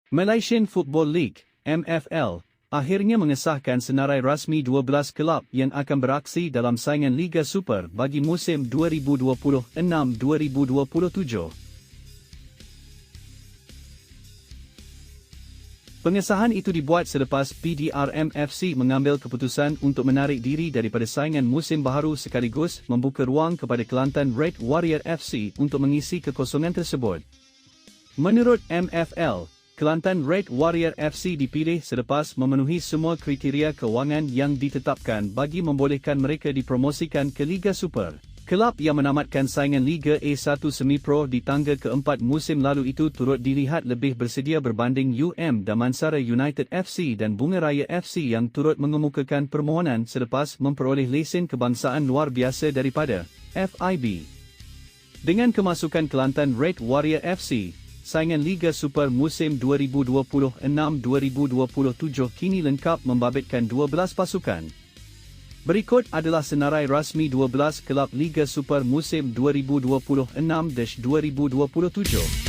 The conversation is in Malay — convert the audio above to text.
Malaysian Football League, MFL, akhirnya mengesahkan senarai rasmi 12 kelab yang akan beraksi dalam saingan Liga Super bagi musim 2026-2027. Pengesahan itu dibuat selepas PDRM-FC mengambil keputusan untuk menarik diri daripada saingan musim baharu sekaligus membuka ruang kepada Kelantan Red Warrior FC untuk mengisi kekosongan tersebut. Menurut MFL, Kelantan Red Warrior FC dipilih selepas memenuhi semua kriteria kewangan yang ditetapkan bagi membolehkan mereka dipromosikan ke Liga Super. Kelab yang menamatkan saingan Liga A1 Semi-Pro di tangga keempat musim lalu itu turut dilihat lebih bersedia berbanding Damansara United FC dan Bunga Raya FC yang turut mengemukakan permohonan selepas memperoleh lesen kebangsaan luar biasa daripada FIB. Dengan kemasukan Kelantan Red Warrior FC, saingan Liga Super musim 2026-2027 kini lengkap membabitkan 12 pasukan. Berikut adalah senarai rasmi 12 kelab Liga Super musim 2026-2027.